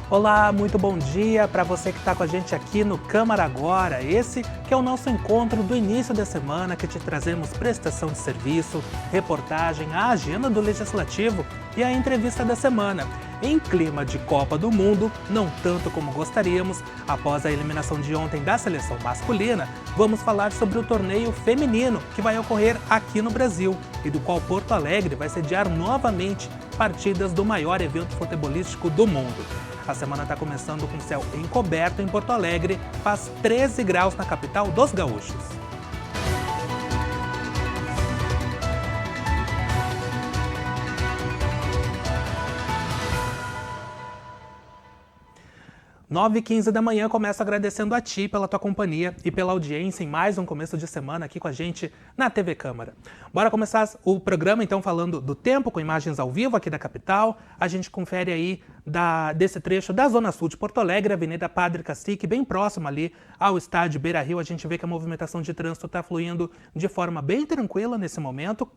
Olá, muito bom dia para você que está com a gente aqui no Câmara Agora. Esse que é o nosso encontro do início da semana, que te trazemos prestação de serviço, reportagem, a agenda do Legislativo e a entrevista da semana. Em clima de Copa do Mundo, não tanto como gostaríamos, após a eliminação de ontem da seleção masculina, vamos falar sobre o torneio feminino que vai ocorrer aqui no Brasil e do qual Porto Alegre vai sediar novamente partidas do maior evento futebolístico do mundo. A semana está começando com céu encoberto em Porto Alegre, faz 13 graus na capital dos gaúchos. Nove e 15 da manhã, começo agradecendo a ti pela tua companhia e pela audiência em mais um começo de semana aqui com a gente na TV Câmara. Bora começar o programa então falando do tempo, com imagens ao vivo aqui da capital. A gente confere aí desse trecho da Zona Sul de Porto Alegre, Avenida Padre Cacique, bem próximo ali ao estádio Beira-Rio. A gente vê que a movimentação de trânsito está fluindo de forma bem tranquila nesse momento,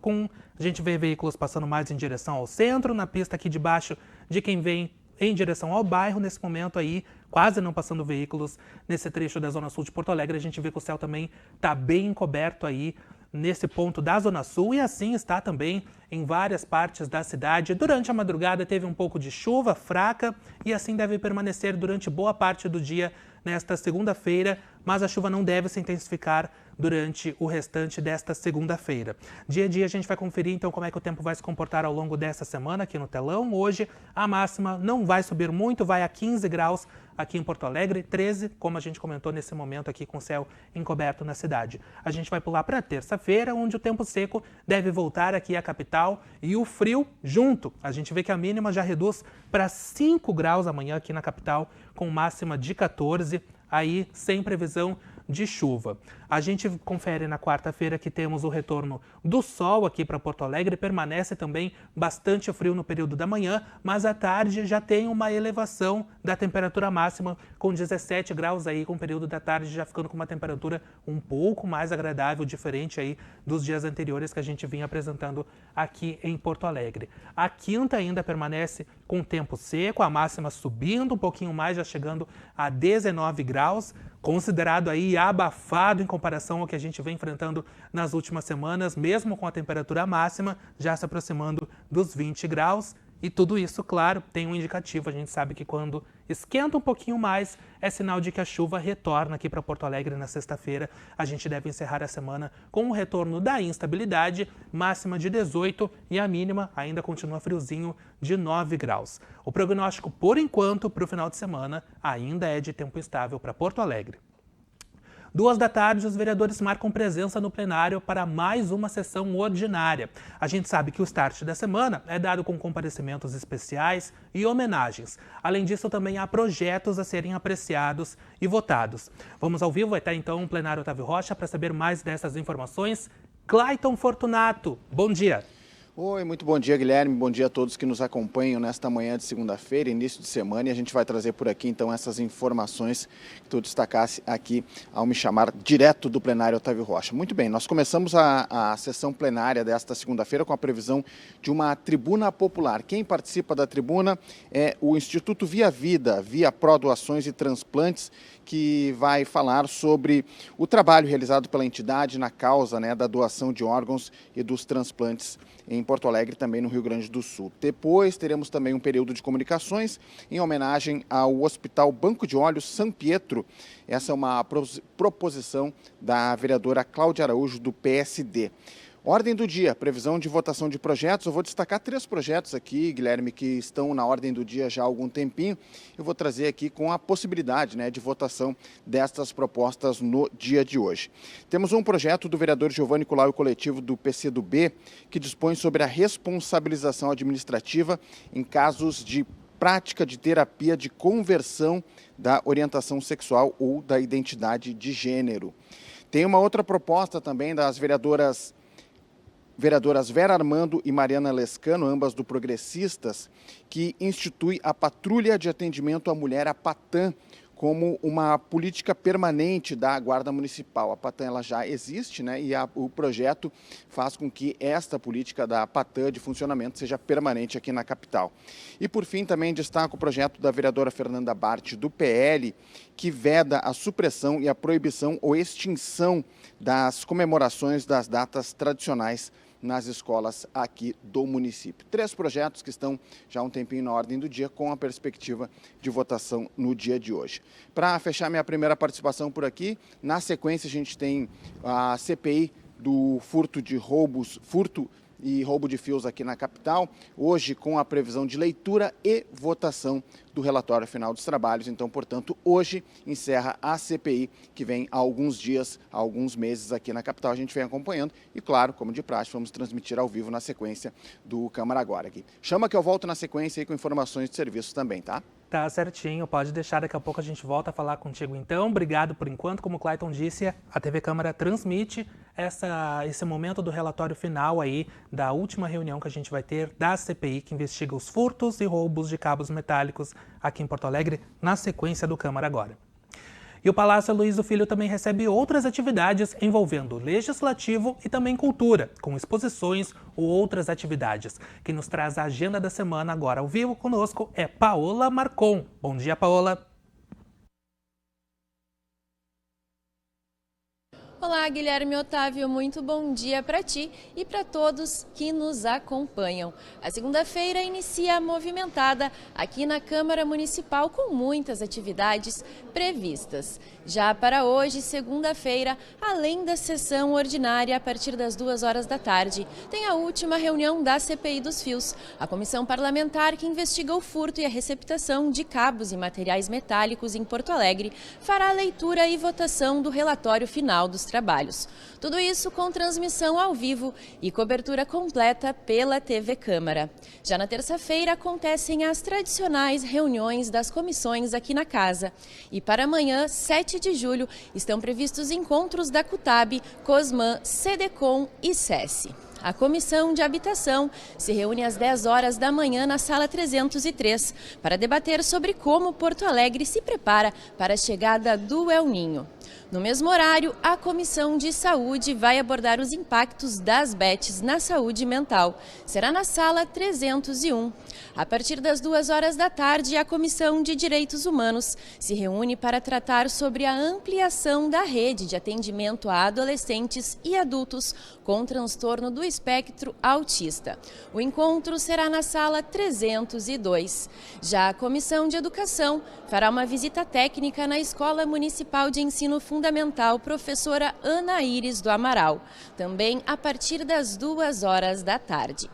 a gente vê veículos passando mais em direção ao centro, na pista aqui de baixo de quem vem em direção ao bairro, nesse momento aí, quase não passando veículos nesse trecho da Zona Sul de Porto Alegre. A gente vê que o céu também está bem encoberto aí nesse ponto da Zona Sul e assim está também em várias partes da cidade. Durante a madrugada teve um pouco de chuva fraca e assim deve permanecer durante boa parte do dia nesta segunda-feira, mas a chuva não deve se intensificar durante o restante desta segunda-feira. Dia a dia a gente vai conferir então como é que o tempo vai se comportar ao longo dessa semana aqui no telão. Hoje a máxima não vai subir muito, vai a 15 graus aqui em Porto Alegre, 13, como a gente comentou nesse momento aqui com o céu encoberto na cidade. A gente vai pular para terça-feira, onde o tempo seco deve voltar aqui à capital e o frio junto. A gente vê que a mínima já reduz para 5 graus amanhã aqui na capital, com máxima de 14, aí sem previsão de chuva. A gente confere na quarta-feira que temos o retorno do sol aqui para Porto Alegre, permanece também bastante frio no período da manhã, mas à tarde já tem uma elevação da temperatura máxima com 17 graus aí, com o período da tarde já ficando com uma temperatura um pouco mais agradável, diferente aí dos dias anteriores que a gente vinha apresentando aqui em Porto Alegre. A quinta ainda permanece com tempo seco, a máxima subindo um pouquinho mais, já chegando a 19 graus, considerado aí abafado em comparação ao que a gente vem enfrentando nas últimas semanas, mesmo com a temperatura máxima já se aproximando dos 20 graus. E tudo isso, claro, tem um indicativo. A gente sabe que quando esquenta um pouquinho mais, é sinal de que a chuva retorna aqui para Porto Alegre na sexta-feira. A gente deve encerrar a semana com o retorno da instabilidade, máxima de 18 e a mínima ainda continua friozinho de 9 graus. O prognóstico, por enquanto, para o final de semana ainda é de tempo estável para Porto Alegre. 2 da tarde, os vereadores marcam presença no plenário para mais uma sessão ordinária. A gente sabe que o start da semana é dado com comparecimentos especiais e homenagens. Além disso, também há projetos a serem apreciados e votados. Vamos ao vivo, vai estar então o plenário Otávio Rocha para saber mais dessas informações. Clayton Fortunato, bom dia. Oi, muito bom dia, Guilherme. Bom dia a todos que nos acompanham nesta manhã de segunda-feira, início de semana. E a gente vai trazer por aqui, então, essas informações que tu destacasse aqui ao me chamar direto do plenário Otávio Rocha. Muito bem, nós começamos a sessão plenária desta segunda-feira com a previsão de uma tribuna popular. Quem participa da tribuna é o Instituto Via Vida, Via Pro Doações e Transplantes, que vai falar sobre o trabalho realizado pela entidade na causa, da doação de órgãos e dos transplantes em Porto Alegre, também no Rio Grande do Sul. Depois teremos também um período de comunicações em homenagem ao Hospital Banco de Olhos São Pietro. Essa é uma proposição da vereadora Cláudia Araújo, do PSD. Ordem do dia, previsão de votação de projetos. Eu vou destacar 3 projetos aqui, Guilherme, que estão na ordem do dia já há algum tempinho. Eu vou trazer aqui com a possibilidade de votação destas propostas no dia de hoje. Temos um projeto do vereador Giovanni Colau e coletivo do PCdoB, que dispõe sobre a responsabilização administrativa em casos de prática de terapia de conversão da orientação sexual ou da identidade de gênero. Tem uma outra proposta também das vereadoras Vera Armando e Mariana Lescano, ambas do Progressistas, que institui a Patrulha de Atendimento à Mulher, a PATAM, como uma política permanente da Guarda Municipal. A Patã ela já existe, né? E o projeto faz com que esta política da Patã de funcionamento seja permanente aqui na capital. E por fim também destaco o projeto da vereadora Fernanda Bart, do PL, que veda a supressão e a proibição ou extinção das comemorações das datas tradicionais nas escolas aqui do município. 3 projetos que estão já há um tempinho na ordem do dia, com a perspectiva de votação no dia de hoje. Para fechar minha primeira participação por aqui, na sequência a gente tem a CPI do furto e roubo de fios aqui na capital, hoje com a previsão de leitura e votação do relatório final dos trabalhos. Então, portanto, hoje encerra a CPI, que vem há alguns dias, há alguns meses aqui na capital. A gente vem acompanhando e, claro, como de praxe, vamos transmitir ao vivo na sequência do Câmara Agora aqui. Chama que eu volto na sequência aí com informações de serviços também, tá? Tá certinho, pode deixar, daqui a pouco a gente volta a falar contigo então. Obrigado por enquanto. Como o Clayton disse, a TV Câmara transmite esse momento do relatório final aí da última reunião que a gente vai ter da CPI, que investiga os furtos e roubos de cabos metálicos aqui em Porto Alegre, na sequência do Câmara Agora. E o Palácio Aloysio Filho também recebe outras atividades envolvendo legislativo e também cultura, com exposições ou outras atividades. Quem nos traz a agenda da semana agora ao vivo conosco é Paola Marcon. Bom dia, Paola. Olá, Guilherme Otávio, muito bom dia para ti e para todos que nos acompanham. A segunda-feira inicia movimentada aqui na Câmara Municipal com muitas atividades previstas. Já para hoje, segunda-feira, além da sessão ordinária a partir das 2 horas da tarde, tem a última reunião da CPI dos Fios, a comissão parlamentar que investiga o furto e a receptação de cabos e materiais metálicos em Porto Alegre, fará a leitura e votação do relatório final dos trabalhos. Tudo isso com transmissão ao vivo e cobertura completa pela TV Câmara. Já na terça-feira acontecem as tradicionais reuniões das comissões aqui na casa. E para amanhã, 7 de julho, estão previstos encontros da CUTAB, COSMAN, SEDECOM e SESI. A Comissão de Habitação se reúne às 10 horas da manhã na Sala 303 para debater sobre como Porto Alegre se prepara para a chegada do El Niño. No mesmo horário, a Comissão de Saúde vai abordar os impactos das BETs na saúde mental. Será na Sala 301. A partir das 2 horas da tarde, a Comissão de Direitos Humanos se reúne para tratar sobre a ampliação da rede de atendimento a adolescentes e adultos com transtorno do espectro autista. O encontro será na Sala 302. Já a Comissão de Educação fará uma visita técnica na Escola Municipal de Ensino Fundamental Professora Ana Íris do Amaral, também a partir das 2 horas da tarde.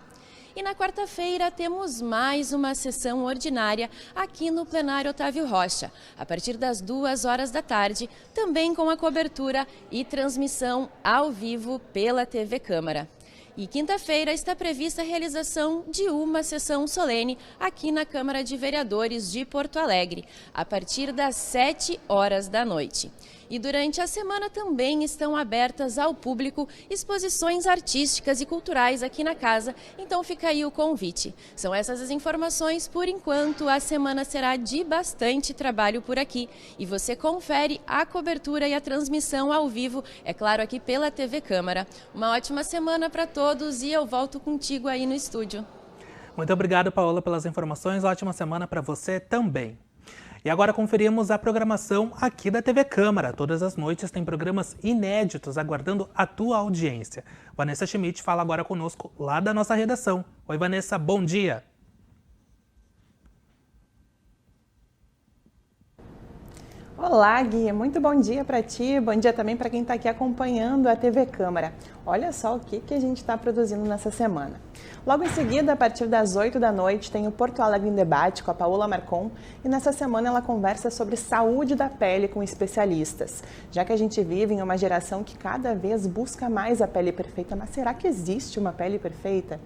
E na quarta-feira temos mais uma sessão ordinária aqui no plenário Otávio Rocha, a partir das 2 horas da tarde, também com a cobertura e transmissão ao vivo pela TV Câmara. E quinta-feira está prevista a realização de uma sessão solene aqui na Câmara de Vereadores de Porto Alegre, a partir das 7 horas da noite. E durante a semana também estão abertas ao público exposições artísticas e culturais aqui na casa, então fica aí o convite. São essas as informações por enquanto. A semana será de bastante trabalho por aqui e você confere a cobertura e a transmissão ao vivo, é claro, aqui pela TV Câmara. Uma ótima semana para todos e eu volto contigo aí no estúdio. Muito obrigado, Paola, pelas informações. Ótima semana para você também. E agora conferimos a programação aqui da TV Câmara. Todas as noites tem programas inéditos aguardando a tua audiência. Vanessa Schmidt fala agora conosco lá da nossa redação. Oi, Vanessa, bom dia. Olá, Gui, muito bom dia para ti, bom dia também para quem está aqui acompanhando a TV Câmara. Olha só o que a gente está produzindo nessa semana. Logo em seguida, a partir das 8 da noite, tem o Porto Alegre em Debate com a Paola Marcon e nessa semana ela conversa sobre saúde da pele com especialistas. Já que a gente vive em uma geração que cada vez busca mais a pele perfeita, mas será que existe uma pele perfeita?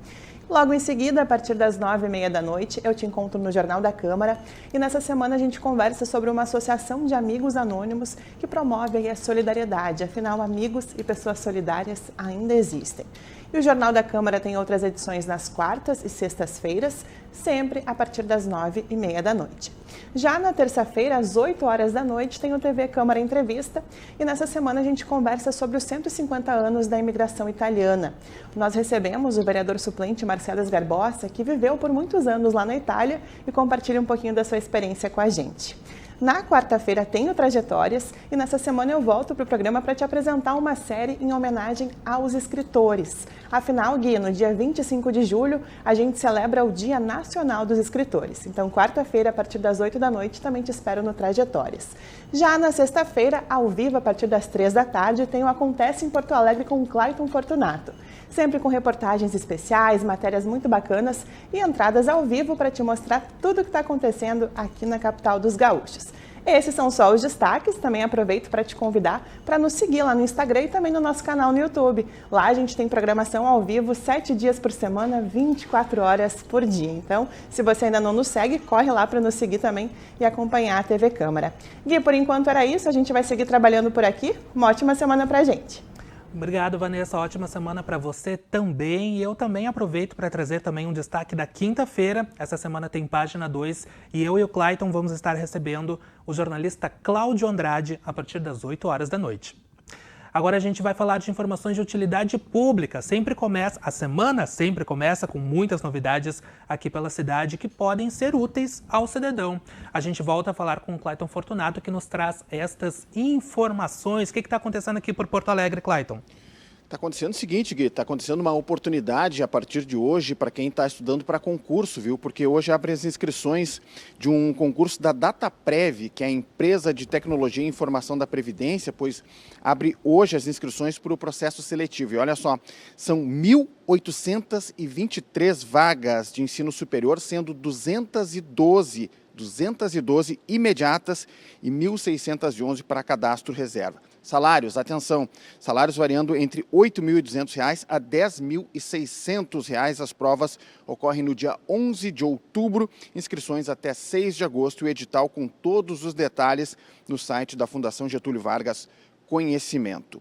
Logo em seguida, a partir das 9h30 da noite, eu te encontro no Jornal da Câmara e nessa semana a gente conversa sobre uma associação de amigos anônimos que promove a solidariedade. Afinal, amigos e pessoas solidárias ainda existem. E o Jornal da Câmara tem outras edições nas quartas e sextas-feiras, sempre a partir das 9h30 da noite. Já na terça-feira, às 8 horas da noite, tem o TV Câmara Entrevista e nessa semana a gente conversa sobre os 150 anos da imigração italiana. Nós recebemos o vereador suplente Marcelo Sgarbossa, que viveu por muitos anos lá na Itália e compartilha um pouquinho da sua experiência com a gente. Na quarta-feira tem o Trajetórias e nessa semana eu volto para o programa para te apresentar uma série em homenagem aos escritores. Afinal, Gui, no dia 25 de julho a gente celebra o Dia Nacional dos Escritores. Então, quarta-feira, a partir das 8 da noite, também te espero no Trajetórias. Já na sexta-feira, ao vivo, a partir das 3 da tarde, tem o Acontece em Porto Alegre com o Clayton Fortunato. Sempre com reportagens especiais, matérias muito bacanas e entradas ao vivo para te mostrar tudo o que está acontecendo aqui na capital dos gaúchos. Esses são só os destaques, também aproveito para te convidar para nos seguir lá no Instagram e também no nosso canal no YouTube. Lá a gente tem programação ao vivo 7 dias por semana, 24 horas por dia. Então, se você ainda não nos segue, corre lá para nos seguir também e acompanhar a TV Câmara. Gui, por enquanto era isso, a gente vai seguir trabalhando por aqui. Uma ótima semana para a gente. Obrigado, Vanessa. Ótima semana para você também. E eu também aproveito para trazer também um destaque da quinta-feira. Essa semana tem Página 2 e eu e o Clayton vamos estar recebendo o jornalista Cláudio Andrade a partir das 8 horas da noite. Agora a gente vai falar de informações de utilidade pública. A semana sempre começa com muitas novidades aqui pela cidade que podem ser úteis ao cidadão. A gente volta a falar com o Clayton Fortunato, que nos traz estas informações. O que está acontecendo aqui por Porto Alegre, Clayton? Está acontecendo o seguinte, Gui, está acontecendo uma oportunidade a partir de hoje para quem está estudando para concurso, viu? Porque hoje abre as inscrições de um concurso da Dataprev, que é a empresa de tecnologia e informação da Previdência, pois abre hoje as inscrições para o processo seletivo. E olha só, são 1.823 vagas de ensino superior, sendo 212 imediatas e 1.611 para cadastro reserva. Salários, atenção, salários variando entre R$ 8.200 a R$ 10.600. As provas ocorrem no dia 11 de outubro, inscrições até 6 de agosto e o edital com todos os detalhes no site da Fundação Getúlio Vargas Conhecimento.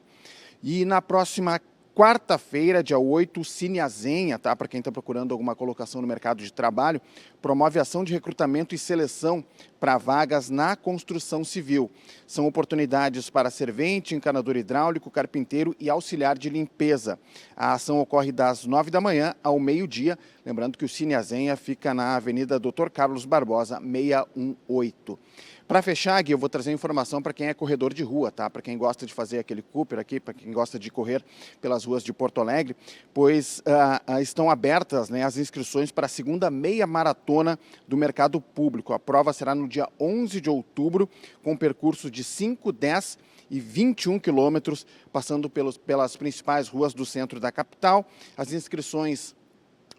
E na próxima quarta-feira, dia 8, o Cine Azenha, tá? Para quem está procurando alguma colocação no mercado de trabalho, promove ação de recrutamento e seleção para vagas na construção civil. São oportunidades para servente, encanador hidráulico, carpinteiro e auxiliar de limpeza. A ação ocorre das 9 da manhã ao meio-dia. Lembrando que o Cine Azenha fica na Avenida Dr. Carlos Barbosa, 618. Para fechar, Gui, eu vou trazer informação para quem é corredor de rua, tá? Para quem gosta de fazer aquele Cooper aqui, para quem gosta de correr pelas ruas de Porto Alegre, pois estão abertas, né, as inscrições para a segunda meia maratona do mercado público. A prova será no dia 11 de outubro, com percurso de 5, 10 e 21 quilômetros, passando pelas principais ruas do centro da capital. As inscrições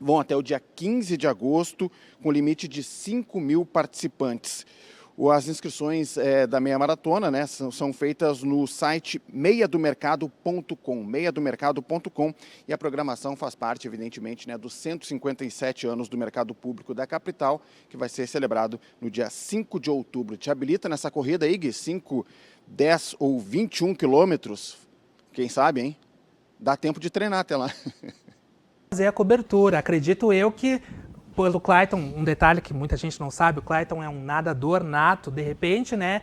vão até o dia 15 de agosto, com limite de 5.000 participantes. As inscrições da meia maratona, né, são feitas no site meiadomercado.com, e a programação faz parte, evidentemente, né, dos 157 anos do mercado público da capital, que vai ser celebrado no dia 5 de outubro. Te habilita nessa corrida aí, Gui? 5, 10 ou 21 quilômetros? Quem sabe, hein? Dá tempo de treinar até lá. Fazer a cobertura. Acredito eu que pelo Clayton, um detalhe que muita gente não sabe, o Clayton é um nadador nato, de repente, né,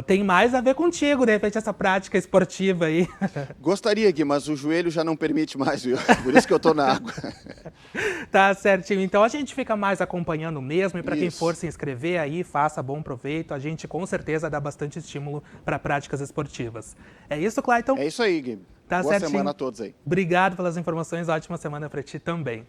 tem mais a ver contigo, de repente, essa prática esportiva aí. Gostaria, Gui, mas o joelho já não permite mais, viu? Por isso que eu tô na água. Tá certinho. Então a gente fica mais acompanhando mesmo, e para quem for se inscrever aí, faça bom proveito. A gente com certeza dá bastante estímulo para práticas esportivas. É isso, Clayton? É isso aí, Gui. Tá Boa certinho. Semana a todos aí. Obrigado pelas informações, ótima semana para ti também.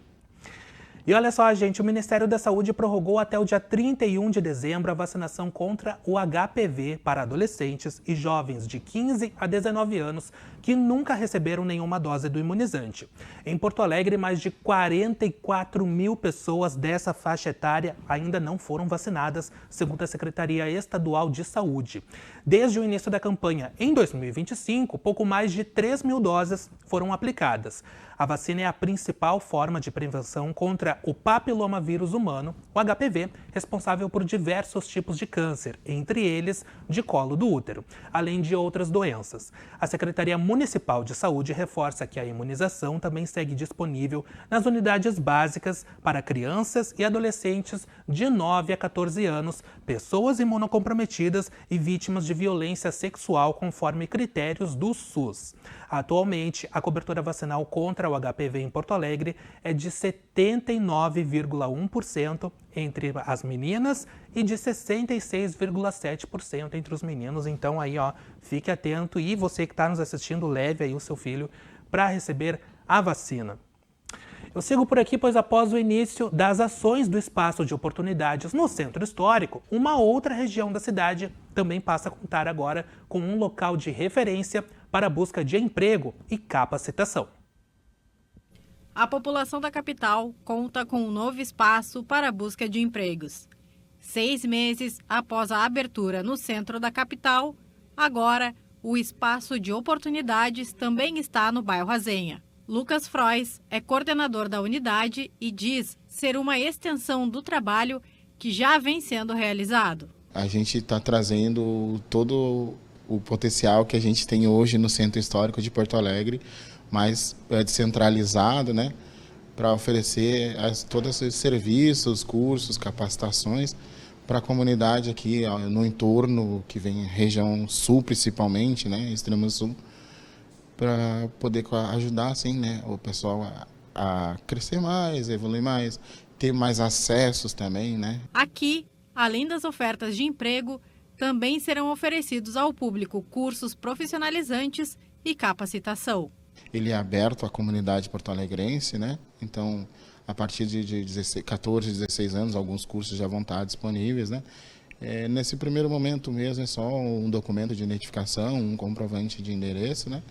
E olha só, gente, o Ministério da Saúde prorrogou até o dia 31 de dezembro a vacinação contra o HPV para adolescentes e jovens de 15 a 19 anos que nunca receberam nenhuma dose do imunizante. Em Porto Alegre, mais de 44 mil pessoas dessa faixa etária ainda não foram vacinadas, segundo a Secretaria Estadual de Saúde. Desde o início da campanha, em 2025, pouco mais de 3 mil doses foram aplicadas. A vacina é a principal forma de prevenção contra o papilomavírus humano, o HPV, responsável por diversos tipos de câncer, entre eles de colo do útero, além de outras doenças. A Secretaria Municipal de Saúde reforça que a imunização também segue disponível nas unidades básicas para crianças e adolescentes de 9 a 14 anos, pessoas imunocomprometidas e vítimas de violência sexual conforme critérios do SUS. Atualmente, a cobertura vacinal contra o HPV em Porto Alegre é de 79,1% entre as meninas e de 66,7% entre os meninos. Então aí, fique atento e você que está nos assistindo, leve aí o seu filho para receber a vacina. Eu sigo por aqui, pois após o início das ações do Espaço de Oportunidades no Centro Histórico, uma outra região da cidade também passa a contar agora com um local de referência para a busca de emprego e capacitação. A população da capital conta com um novo espaço para a busca de empregos. 6 meses após a abertura no centro da capital, agora o Espaço de Oportunidades também está no bairro Azenha. Lucas Frois é coordenador da unidade e diz ser uma extensão do trabalho que já vem sendo realizado. A gente está trazendo todo o potencial que a gente tem hoje no Centro Histórico de Porto Alegre, mais descentralizado, né, para oferecer todos esses serviços, cursos, capacitações para a comunidade aqui no entorno, que vem região sul principalmente, né, extremo sul, para poder ajudar assim, né, o pessoal a crescer mais, evoluir mais, ter mais acessos também, né. Aqui, além das ofertas de emprego, também serão oferecidos ao público cursos profissionalizantes e capacitação. Ele é aberto à comunidade porto-alegrense, né? Então, a partir de 14, 16 anos, alguns cursos já vão estar disponíveis, né? Nesse primeiro momento mesmo é só um documento de identificação, um comprovante de endereço, né?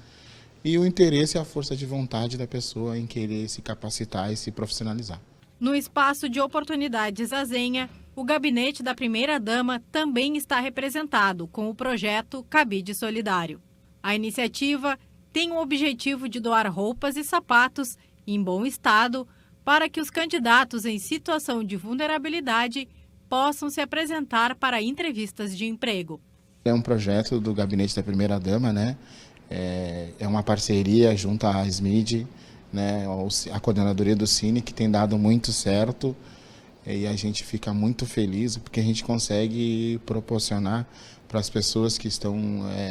E o interesse e a força de vontade da pessoa em querer se capacitar e se profissionalizar. No Espaço de Oportunidades Azenha, o gabinete da primeira-dama também está representado com o projeto Cabide Solidário. A iniciativa tem o objetivo de doar roupas e sapatos em bom estado para que os candidatos em situação de vulnerabilidade possam se apresentar para entrevistas de emprego. É um projeto do gabinete da primeira-dama, né? É uma parceria junto à SMID, né? A coordenadoria do Cine, que tem dado muito certo. E a gente fica muito feliz porque a gente consegue proporcionar para as pessoas que estão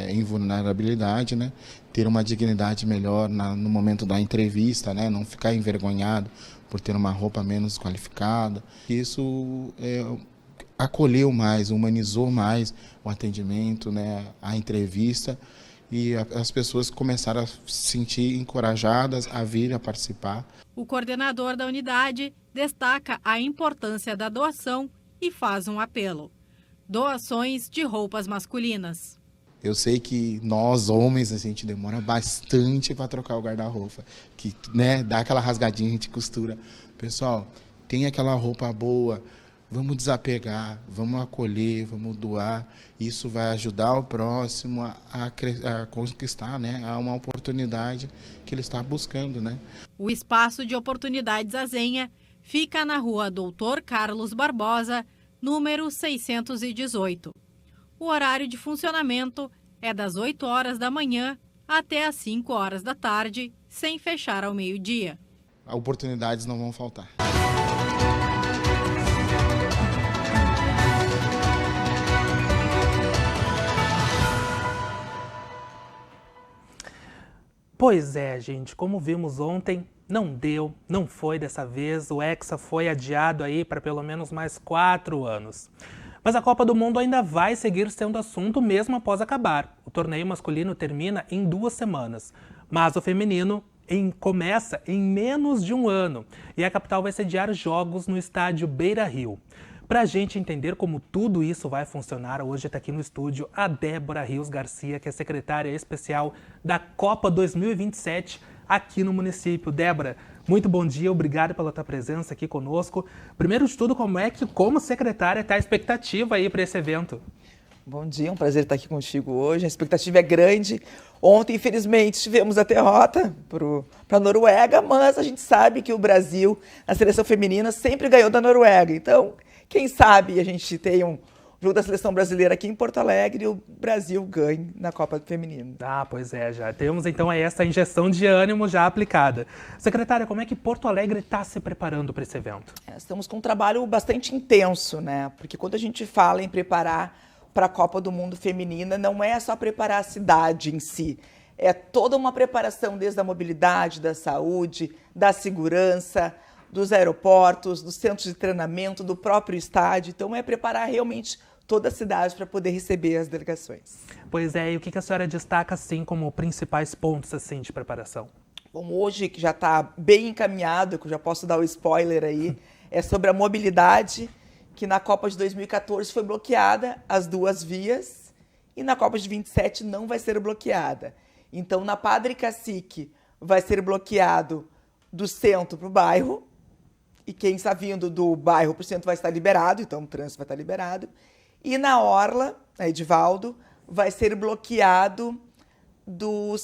em vulnerabilidade, né, ter uma dignidade melhor no momento da entrevista, né, não ficar envergonhado por ter uma roupa menos qualificada. Isso acolheu mais, humanizou mais o atendimento, né, a entrevista, e as pessoas começaram a se sentir encorajadas a vir a participar. O coordenador da unidade destaca a importância da doação e faz um apelo: doações de roupas masculinas. Eu sei que nós, homens, a gente demora bastante para trocar o guarda-roupa, que, né, dá aquela rasgadinha, a gente costura. Pessoal, tem aquela roupa boa, vamos desapegar, vamos acolher, vamos doar. Isso vai ajudar o próximo a conquistar, né, uma oportunidade que ele está buscando, né. O Espaço de Oportunidades Azenha fica na rua Doutor Carlos Barbosa, número 618. O horário de funcionamento é das 8 horas da manhã até as 5 horas da tarde, sem fechar ao meio-dia. Oportunidades não vão faltar. Pois é, gente, como vimos ontem, não deu, não foi dessa vez, o Hexa foi adiado aí para pelo menos mais 4 anos. Mas a Copa do Mundo ainda vai seguir sendo assunto mesmo após acabar. O torneio masculino termina em 2 semanas, mas o feminino começa em menos de 1 ano e a capital vai sediar jogos no estádio Beira-Rio. Para a gente entender como tudo isso vai funcionar, hoje está aqui no estúdio a Débora Rios Garcia, que é secretária especial da Copa 2027 aqui no município. Débora, muito bom dia, obrigado pela tua presença aqui conosco. Primeiro de tudo, como secretária está a expectativa aí para esse evento? Bom dia, é um prazer estar aqui contigo hoje. A expectativa é grande. Ontem, infelizmente, tivemos a derrota para a Noruega, mas a gente sabe que o Brasil, a seleção feminina, sempre ganhou da Noruega. Então, quem sabe a gente tem um jogo da seleção brasileira aqui em Porto Alegre e o Brasil ganhe na Copa Feminina. Ah, pois é, já temos então aí essa injeção de ânimo já aplicada. Secretária, como é que Porto Alegre está se preparando para esse evento? Estamos com um trabalho bastante intenso, né? Porque quando a gente fala em preparar para a Copa do Mundo Feminina, não é só preparar a cidade em si, é toda uma preparação desde a mobilidade, da saúde, da segurança, dos aeroportos, dos centros de treinamento, do próprio estádio. Então é preparar realmente toda a cidade para poder receber as delegações. Pois é, e o que a senhora destaca assim como principais pontos assim de preparação? Bom, hoje que já está bem encaminhado, que eu já posso dar o spoiler aí, é sobre a mobilidade, que na Copa de 2014 foi bloqueada as duas vias e na Copa de 27 não vai ser bloqueada. Então, na Padre Cacique vai ser bloqueado do centro para o bairro e quem está vindo do bairro para o centro vai estar liberado, então o trânsito vai estar liberado. E na Orla, na Edivaldo, vai ser bloqueado do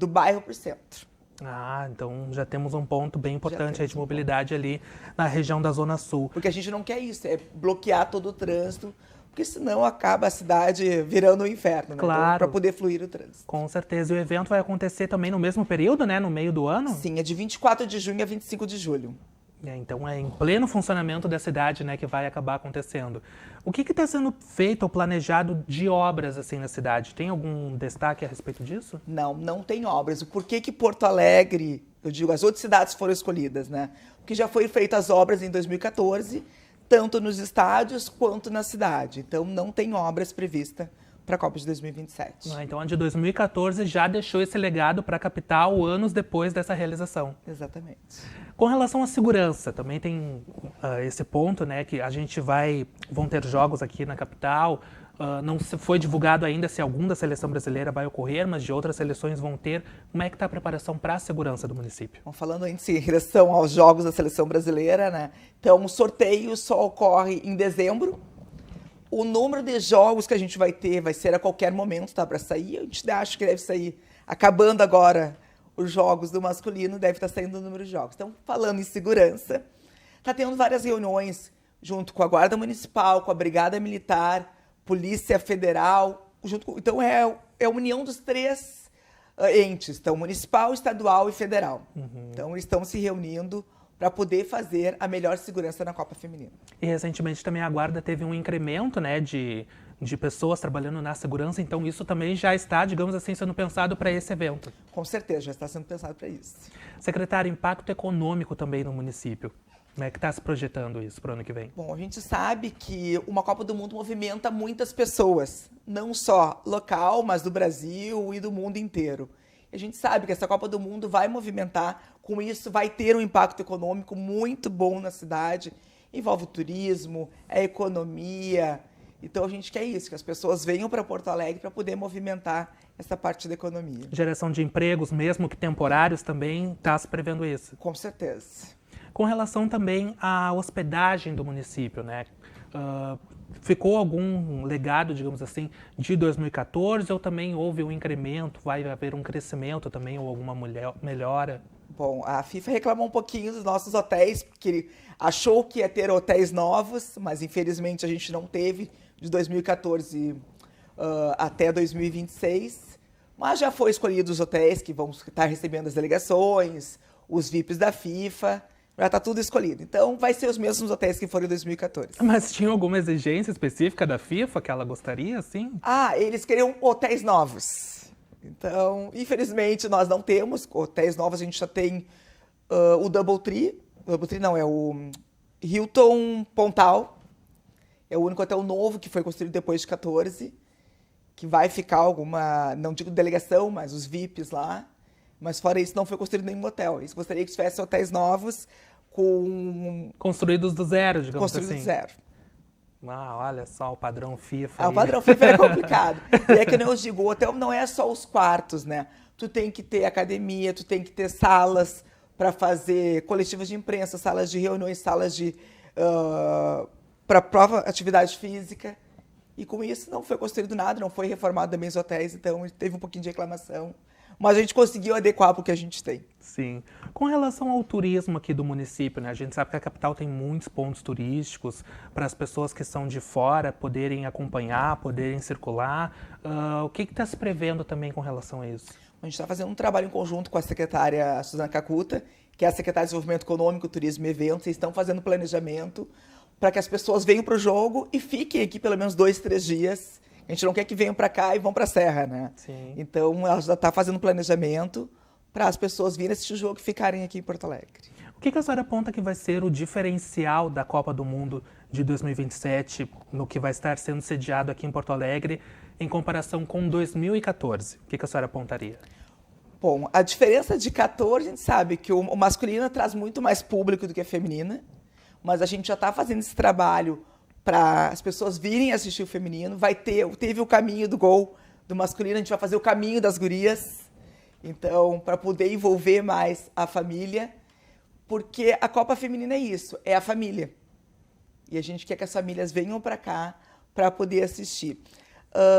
bairro para o centro. Ah, então já temos um ponto bem importante aí de mobilidade ali na região da Zona Sul. Porque a gente não quer isso, é bloquear todo o trânsito, porque senão acaba a cidade virando um inferno, né? Claro. Então, para poder fluir o trânsito. Com certeza. E o evento vai acontecer também no mesmo período, né? No meio do ano? Sim, é de 24 de junho a 25 de julho. Então é em pleno funcionamento da cidade, né, que vai acabar acontecendo. O que está sendo feito ou planejado de obras assim na cidade? Tem algum destaque a respeito disso? Não tem obras. O porquê que Porto Alegre, eu digo, as outras cidades foram escolhidas, né? Porque já foram feitas obras em 2014, tanto nos estádios quanto na cidade. Então não tem obras previstas para a Copa de 2027. Então a de 2014 já deixou esse legado para a capital anos depois dessa realização. Exatamente. Com relação à segurança, também tem esse ponto, né, que vão ter jogos aqui na capital. Não foi divulgado ainda se algum da seleção brasileira vai ocorrer, mas de outras seleções vão ter. Como é que está a preparação para a segurança do município? Bom, falando em relação aos jogos da seleção brasileira, né? Então o sorteio só ocorre em dezembro. O número de jogos que a gente vai ter vai ser a qualquer momento, tá, para sair. A gente acha que deve sair, acabando agora os jogos do masculino, deve estar saindo o número de jogos. Então, falando em segurança, está tendo várias reuniões junto com a Guarda Municipal, com a Brigada Militar, Polícia Federal. Então, é a união dos três entes, então, municipal, estadual e federal. Então, eles estão se reunindo para poder fazer a melhor segurança na Copa Feminina. E recentemente também a Guarda teve um incremento, né, de pessoas trabalhando na segurança, então isso também já está, digamos assim, sendo pensado para esse evento. Com certeza, já está sendo pensado para isso. Secretário, impacto econômico também no município. Como é que está se projetando isso para o ano que vem? Bom, a gente sabe que uma Copa do Mundo movimenta muitas pessoas, não só local, mas do Brasil e do mundo inteiro. A gente sabe que essa Copa do Mundo vai movimentar, com isso vai ter um impacto econômico muito bom na cidade, envolve o turismo, a economia. Então a gente quer isso, que as pessoas venham para Porto Alegre para poder movimentar essa parte da economia. Geração de empregos, mesmo que temporários, também está se prevendo isso? Com certeza. Com relação também à hospedagem do município, né? Ficou algum legado, digamos assim, de 2014 ou também houve um incremento, vai haver um crescimento também ou alguma melhora? Bom, a FIFA reclamou um pouquinho dos nossos hotéis, porque achou que ia ter hotéis novos, mas infelizmente a gente não teve de 2014 até 2026. Mas já foi escolhidos os hotéis que vão estar recebendo as delegações, os VIPs da FIFA. Já está tudo escolhido. Então, vai ser os mesmos hotéis que foram em 2014. Mas tinha alguma exigência específica da FIFA que ela gostaria, assim? Eles queriam hotéis novos. Então, infelizmente, nós não temos hotéis novos. A gente já tem o Doubletree. O Doubletree não, é o Hilton Pontal. É o único hotel novo que foi construído depois de 14. Que vai ficar alguma, não digo delegação, mas os VIPs lá. Mas fora isso, não foi construído nenhum hotel. Eles gostariam que tivesse hotéis novos construídos do zero, digamos assim. Construídos do zero. Olha só o padrão FIFA. O padrão FIFA é complicado. E é que eu digo, o hotel não é só os quartos, né? Tu tem que ter academia, tu tem que ter salas para fazer coletivos de imprensa, salas de reuniões, salas de para prova atividade física. E com isso não foi construído nada, não foi reformado também os hotéis, então teve um pouquinho de reclamação. Mas a gente conseguiu adequar para o que a gente tem. Sim. Com relação ao turismo aqui do município, né? A gente sabe que a capital tem muitos pontos turísticos para as pessoas que são de fora poderem acompanhar, poderem circular. O que está se prevendo também com relação a isso? A gente está fazendo um trabalho em conjunto com a secretária Suzana Cacuta, que é a secretária de Desenvolvimento Econômico, Turismo e Eventos. Eles estão fazendo planejamento para que as pessoas venham para o jogo e fiquem aqui pelo menos 2, 3 dias. A gente não quer que venham para cá e vão para a Serra, né? Sim. Então, ela já está fazendo planejamento para as pessoas virem assistir o jogo e ficarem aqui em Porto Alegre. O que a senhora aponta que vai ser o diferencial da Copa do Mundo de 2027, no que vai estar sendo sediado aqui em Porto Alegre, em comparação com 2014? O que a senhora apontaria? Bom, a diferença de 14, a gente sabe que o masculino traz muito mais público do que a feminina, mas a gente já está fazendo esse trabalho para as pessoas virem assistir o feminino. Teve o caminho do gol do masculino, a gente vai fazer o caminho das gurias, então, para poder envolver mais a família, porque a Copa Feminina é isso, é a família. E a gente quer que as famílias venham para cá para poder assistir.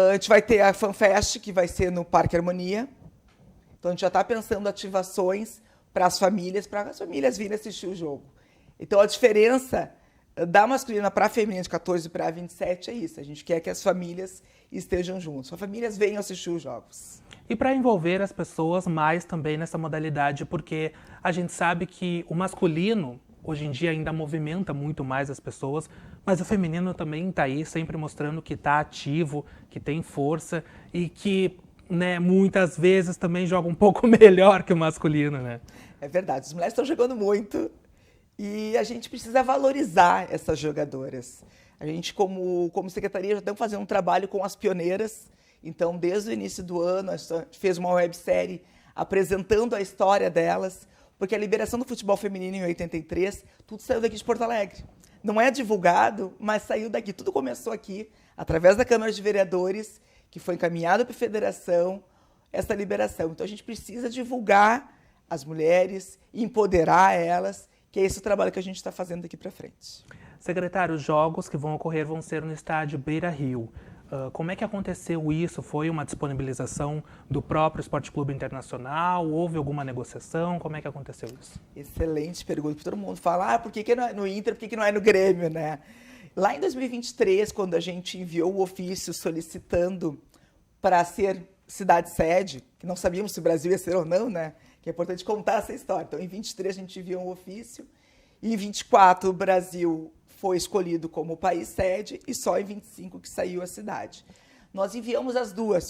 A gente vai ter a FanFest, que vai ser no Parque Harmonia. Então, a gente já está pensando ativações para as famílias virem assistir o jogo. Então, a diferença da masculina para a feminina de 14 para 27 é isso. A gente quer que as famílias estejam juntas. As famílias venham assistir os jogos. E para envolver as pessoas mais também nessa modalidade, porque a gente sabe que o masculino, hoje em dia, ainda movimenta muito mais as pessoas, mas o feminino também está aí sempre mostrando que está ativo, que tem força e que, né, muitas vezes também joga um pouco melhor que o masculino, né? É verdade, as mulheres estão jogando muito e a gente precisa valorizar essas jogadoras. A gente, como secretaria, já estamos fazendo um trabalho com as pioneiras. Então, desde o início do ano, a gente fez uma websérie apresentando a história delas, porque a liberação do futebol feminino em 83, tudo saiu daqui de Porto Alegre. Não é divulgado, mas saiu daqui. Tudo começou aqui, através da Câmara de Vereadores, que foi encaminhado para a federação, essa liberação. Então, a gente precisa divulgar as mulheres, empoderar elas, que é esse o trabalho que a gente está fazendo daqui para frente. Secretário, os jogos que vão ocorrer vão ser no estádio Beira-Rio. Como é que aconteceu isso? Foi uma disponibilização do próprio Esporte Clube Internacional? Houve alguma negociação? Como é que aconteceu isso? Excelente pergunta, porque todo mundo fala, por que não é no Inter, por que não é no Grêmio, né? Lá em 2023, quando a gente enviou o ofício solicitando para ser cidade-sede, que não sabíamos se o Brasil ia ser ou não, né? Que é importante contar essa história. Então, em 23 a gente enviou um ofício, e em 24 o Brasil foi escolhido como país sede e só em 25 que saiu a cidade. Nós enviamos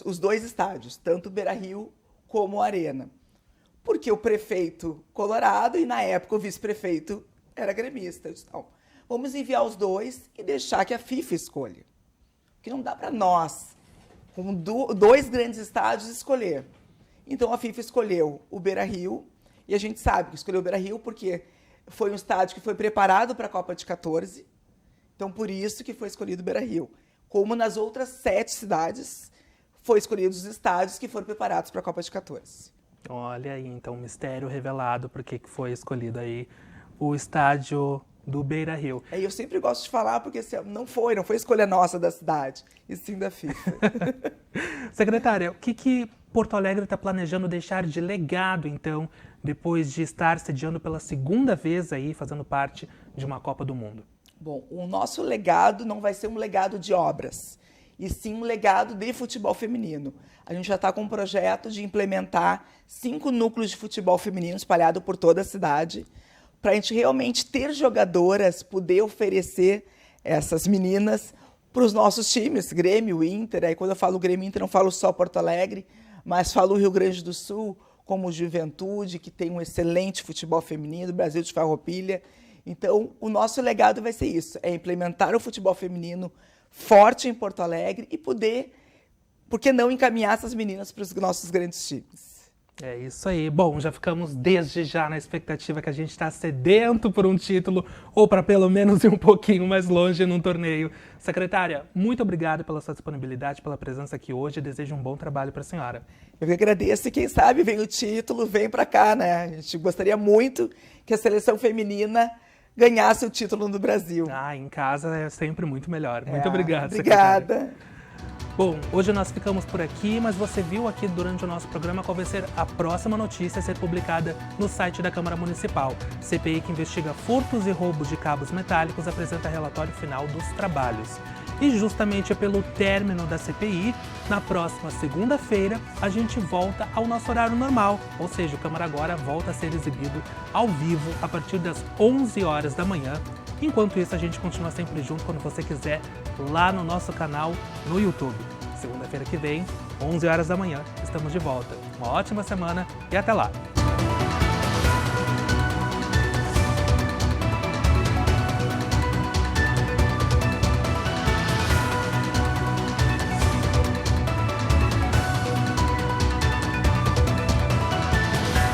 os dois estádios, tanto o Beira-Rio como o Arena, porque o prefeito colorado e, na época, o vice-prefeito era gremista. Eu disse, não, vamos enviar os dois e deixar que a FIFA escolha. Porque não dá para nós, com dois grandes estádios, escolher. Então, a FIFA escolheu o Beira-Rio, e a gente sabe que escolheu o Beira-Rio porque foi um estádio que foi preparado para a Copa de 14, então por isso que foi escolhido o Beira-Rio. Como nas outras 7 cidades, foi escolhidos os estádios que foram preparados para a Copa de 14. Olha aí, então, mistério revelado, porque foi escolhido aí o estádio do Beira-Rio. Eu sempre gosto de falar, porque assim, não foi escolha nossa da cidade, e sim da FIFA. Secretária, o que Porto Alegre está planejando deixar de legado, então, depois de estar sediando pela segunda vez aí, fazendo parte de uma Copa do Mundo? Bom, o nosso legado não vai ser um legado de obras, e sim um legado de futebol feminino. A gente já está com um projeto de implementar 5 núcleos de futebol feminino espalhados por toda a cidade, para a gente realmente ter jogadoras, poder oferecer essas meninas para os nossos times, Grêmio, Inter. Aí quando eu falo Grêmio Inter, não falo só Porto Alegre, mas falo o Rio Grande do Sul, como Juventude, que tem um excelente futebol feminino, Brasil de Farroupilha. Então, o nosso legado vai ser isso, é implementar o futebol feminino forte em Porto Alegre e poder, por que não, encaminhar essas meninas para os nossos grandes times. É isso aí. Bom, já ficamos desde já na expectativa que a gente está sedento por um título ou para pelo menos ir um pouquinho mais longe num torneio. Secretária, muito obrigado pela sua disponibilidade, pela presença aqui hoje e desejo um bom trabalho para a senhora. Eu que agradeço e quem sabe vem o título, vem para cá, né? A gente gostaria muito que a seleção feminina ganhasse o título no Brasil. Ah, em casa é sempre muito melhor. Muito obrigado, Obrigada. secretária. Bom, hoje nós ficamos por aqui, mas você viu aqui durante o nosso programa qual vai ser a próxima notícia a ser publicada no site da Câmara Municipal. CPI que investiga furtos e roubos de cabos metálicos apresenta relatório final dos trabalhos. E justamente pelo término da CPI, na próxima segunda-feira, a gente volta ao nosso horário normal, ou seja, o Câmara Agora volta a ser exibido ao vivo a partir das 11 horas da manhã. Enquanto isso, a gente continua sempre junto quando você quiser, lá no nosso canal no YouTube. Segunda-feira que vem, 11 horas da manhã, estamos de volta. Uma ótima semana e até lá!